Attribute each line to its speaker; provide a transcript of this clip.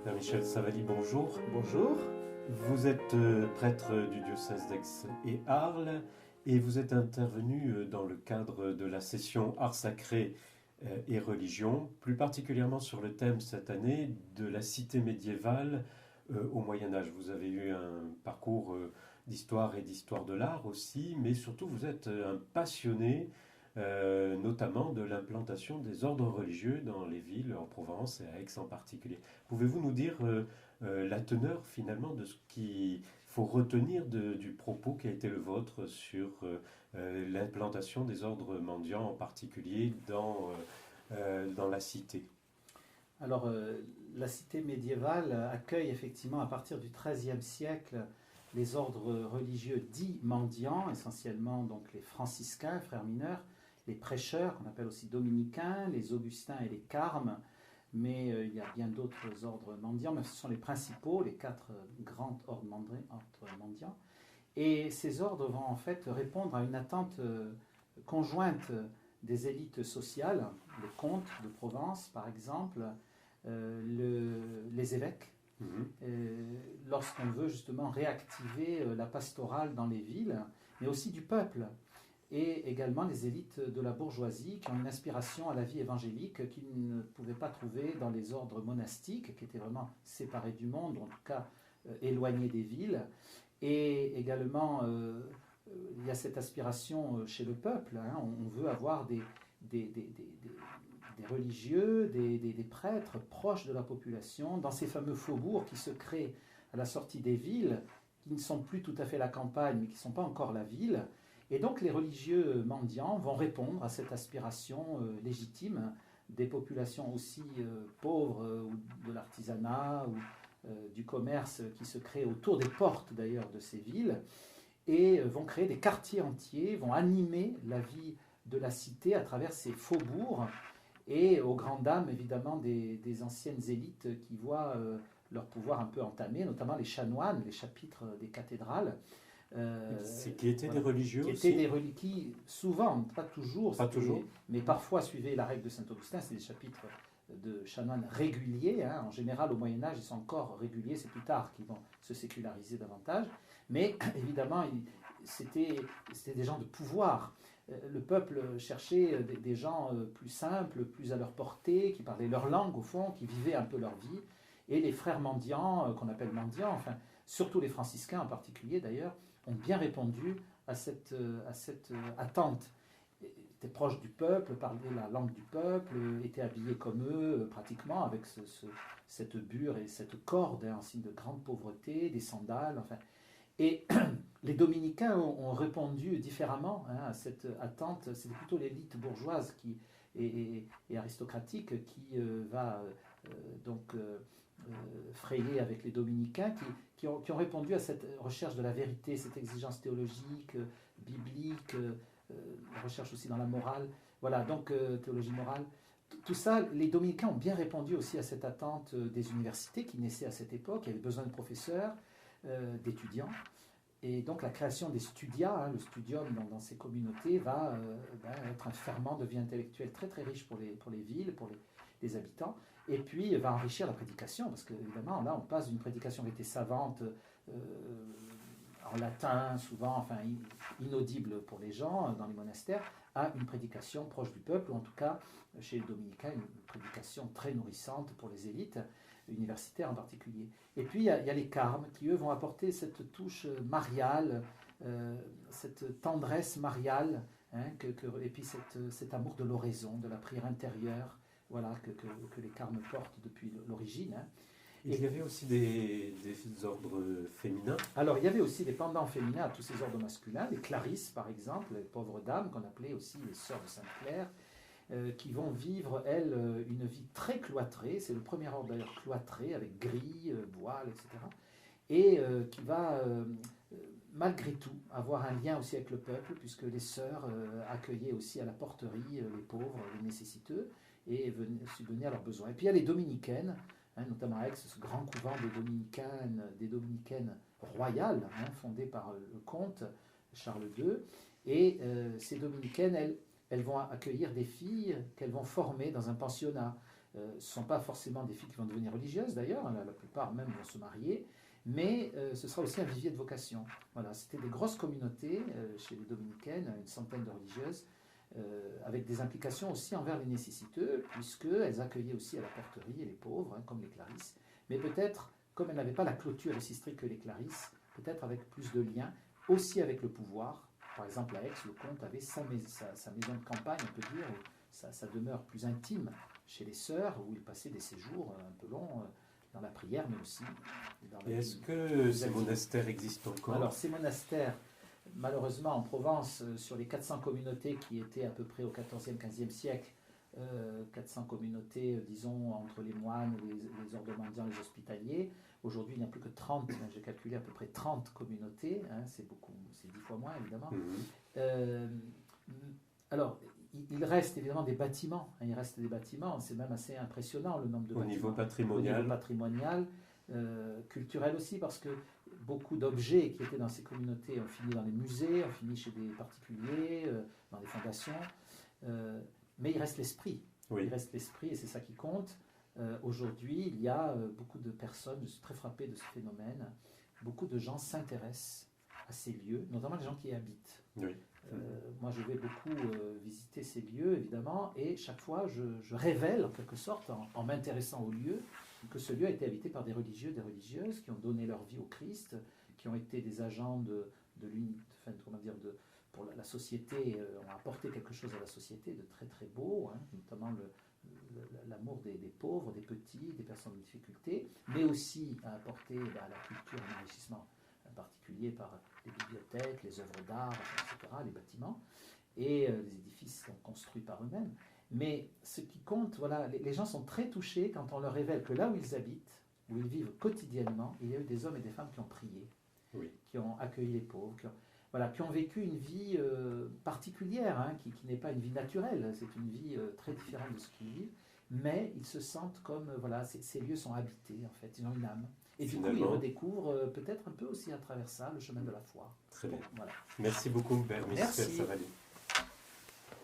Speaker 1: Père Michel Savali, bonjour.
Speaker 2: Bonjour.
Speaker 1: Vous êtes prêtre du diocèse d'Aix et Arles et vous êtes intervenu dans le cadre de la session Art sacré et religion, plus particulièrement sur le thème cette année de la cité médiévale au Moyen Âge. Vous avez eu un parcours d'histoire et d'histoire de l'art aussi, mais surtout vous êtes un passionné notamment de l'implantation des ordres religieux dans les villes en Provence et à Aix en particulier. Pouvez-vous nous dire la teneur finalement de ce qu'il faut retenir du propos qui a été le vôtre sur l'implantation des ordres mendiants en particulier dans la cité?
Speaker 2: Alors, la cité médiévale accueille effectivement à partir du XIIIe siècle les ordres religieux dits mendiants, essentiellement donc les franciscains, frères mineurs, les prêcheurs, qu'on appelle aussi dominicains, les augustins et les carmes, mais il y a bien d'autres ordres mendiants, mais ce sont les principaux, les quatre grands ordres mendiants. Et ces ordres vont en fait répondre à une attente conjointe des élites sociales, les comtes de Provence par exemple, les évêques,
Speaker 1: Mhm.
Speaker 2: lorsqu'on veut justement réactiver la pastorale dans les villes, mais aussi du peuple, et également les élites de la bourgeoisie qui ont une aspiration à la vie évangélique qu'ils ne pouvaient pas trouver dans les ordres monastiques, qui étaient vraiment séparés du monde, ou en tout cas éloignés des villes. Et également, il y a cette aspiration chez le peuple, hein, on veut avoir des religieux, des prêtres proches de la population, dans ces fameux faubourgs qui se créent à la sortie des villes, qui ne sont plus tout à fait la campagne, mais qui ne sont pas encore la ville. Et donc les religieux mendiants vont répondre à cette aspiration légitime des populations aussi pauvres, ou de l'artisanat, ou du commerce qui se crée autour des portes d'ailleurs de ces villes, et vont créer des quartiers entiers, vont animer la vie de la cité à travers ces faubourgs, et aux grandes dames évidemment des anciennes élites qui voient leur pouvoir un peu entamé, notamment les chanoines, les chapitres des cathédrales.
Speaker 1: Qui étaient
Speaker 2: Voilà,
Speaker 1: des religieux
Speaker 2: qui étaient
Speaker 1: aussi?
Speaker 2: des religieux qui, souvent, pas toujours,
Speaker 1: Pas toujours.
Speaker 2: mais parfois suivaient la règle de Saint-Augustin, c'est des chapitres de chanoines réguliers, hein. En général, au Moyen-Âge, ils sont encore réguliers, c'est plus tard qu'ils vont se séculariser davantage, mais évidemment, c'était des gens de pouvoir. Le peuple cherchait des gens plus simples, plus à leur portée, qui parlaient leur langue au fond, qui vivaient un peu leur vie, et les frères mendiants, qu'on appelle mendiants, enfin, surtout les franciscains en particulier d'ailleurs, ont bien répondu à cette attente. Ils étaient proches du peuple, parlaient la langue du peuple, étaient habillés comme eux, pratiquement, avec cette bure et cette corde, hein, en signe de grande pauvreté, des sandales, enfin. Et les dominicains ont répondu différemment, hein, à cette attente. C'est plutôt l'élite bourgeoise et aristocratique qui va donc frayer avec les dominicains, qui ont répondu à cette recherche de la vérité, cette exigence théologique, biblique, recherche aussi dans la morale. Voilà, donc théologie morale. Tout ça, les dominicains ont bien répondu aussi à cette attente des universités qui naissaient à cette époque. Il y avait besoin de professeurs, d'étudiants. Et donc la création des studia, hein, le studium dans ces communautés, va être un ferment de vie intellectuelle très très riche pour les villes, pour les habitants, et puis va enrichir la prédication, parce qu'évidemment là on passe d'une prédication qui était savante, en latin souvent, enfin inaudible pour les gens dans les monastères, à une prédication proche du peuple, ou en tout cas chez les dominicains une prédication très nourrissante pour les élites universitaires en particulier. Et puis il y a les carmes qui eux vont apporter cette touche mariale, cette tendresse mariale, hein, et puis cet amour de l'oraison, de la prière intérieure, voilà, que les carmes portent depuis l'origine, hein.
Speaker 1: Il y avait aussi des ordres féminins.
Speaker 2: Alors, il y avait aussi des pendants féminins à tous ces ordres masculins, les clarisses par exemple, les pauvres dames qu'on appelait aussi les sœurs de Sainte-Claire, qui vont vivre, elles, une vie très cloîtrée. C'est le premier ordre d'ailleurs cloîtré, avec grilles, voiles, etc. Et qui va, malgré tout, avoir un lien aussi avec le peuple, puisque les sœurs accueillaient aussi à la porterie les pauvres, les nécessiteux, et subvenaient à leurs besoins. Et puis il y a les dominicaines, hein, notamment avec ce grand couvent des dominicaines royales, hein, fondé par le comte Charles II. Et ces dominicaines, elles vont accueillir des filles qu'elles vont former dans un pensionnat. Ce ne sont pas forcément des filles qui vont devenir religieuses d'ailleurs, hein, la plupart même vont se marier, mais ce sera aussi un vivier de vocation. Voilà, c'était des grosses communautés chez les dominicaines, une centaine de religieuses, avec des implications aussi envers les nécessiteux, puisqu'elles accueillaient aussi à la porterie les pauvres, hein, comme les Clarisses, mais peut-être, comme elles n'avaient pas la clôture aussi stricte que les Clarisses, peut-être avec plus de liens, aussi avec le pouvoir. Par exemple, à Aix, le comte avait sa maison de campagne, on peut dire, sa demeure plus intime chez les sœurs, où il passait des séjours un peu longs dans la prière, mais aussi dans la
Speaker 1: Et
Speaker 2: vie.
Speaker 1: est-ce que ces monastères existent encore?
Speaker 2: Alors, ces monastères, malheureusement, en Provence, sur les 400 communautés qui étaient à peu près au XIVe, XVe siècle, 400 communautés, disons, entre les moines, les ordres mendiants, les hospitaliers. Aujourd'hui, il n'y a plus que 30, j'ai calculé à peu près 30 communautés, hein, c'est beaucoup, c'est 10 fois moins évidemment. Alors, il reste évidemment des bâtiments, hein, il reste des bâtiments, c'est même assez impressionnant le nombre de bâtiments.
Speaker 1: Niveau patrimonial.
Speaker 2: Au niveau patrimonial, culturel aussi, parce que beaucoup d'objets qui étaient dans ces communautés ont fini dans les musées, ont fini chez des particuliers, dans des fondations. Mais il reste l'esprit.
Speaker 1: Oui.
Speaker 2: Il reste l'esprit et c'est ça qui compte. Aujourd'hui, il y a beaucoup de personnes, je suis très frappé de ce phénomène, beaucoup de gens s'intéressent à ces lieux, notamment les gens qui y habitent.
Speaker 1: Oui.
Speaker 2: Moi, je vais beaucoup visiter ces lieux, évidemment, et chaque fois, je révèle, en quelque sorte, en m'intéressant au lieu, que ce lieu a été habité par des religieux, des religieuses qui ont donné leur vie au Christ, qui ont été des agents pour la société, ont apporté quelque chose à la société de très très beau, hein, notamment l'amour des pauvres, des petits, des personnes en difficulté, mais aussi a apporté à la culture un enrichissement particulier par les bibliothèques, les œuvres d'art, etc., les bâtiments, et les édifices sont construits par eux-mêmes. Mais ce qui compte, voilà, les gens sont très touchés quand on leur révèle que là où ils habitent, où ils vivent quotidiennement, il y a eu des hommes et des femmes qui ont prié,
Speaker 1: oui.
Speaker 2: qui ont accueilli les pauvres, qui ont vécu une vie particulière, hein, qui n'est pas une vie naturelle, c'est une vie très différente de ce qu'ils vivent, mais ils se sentent comme, voilà, ces lieux sont habités, en fait, ils ont une âme. Et du coup, ils redécouvrent peut-être un peu aussi à travers ça le chemin de la foi.
Speaker 1: Très bien.
Speaker 2: Voilà.
Speaker 1: Merci beaucoup, Père Michel Savali.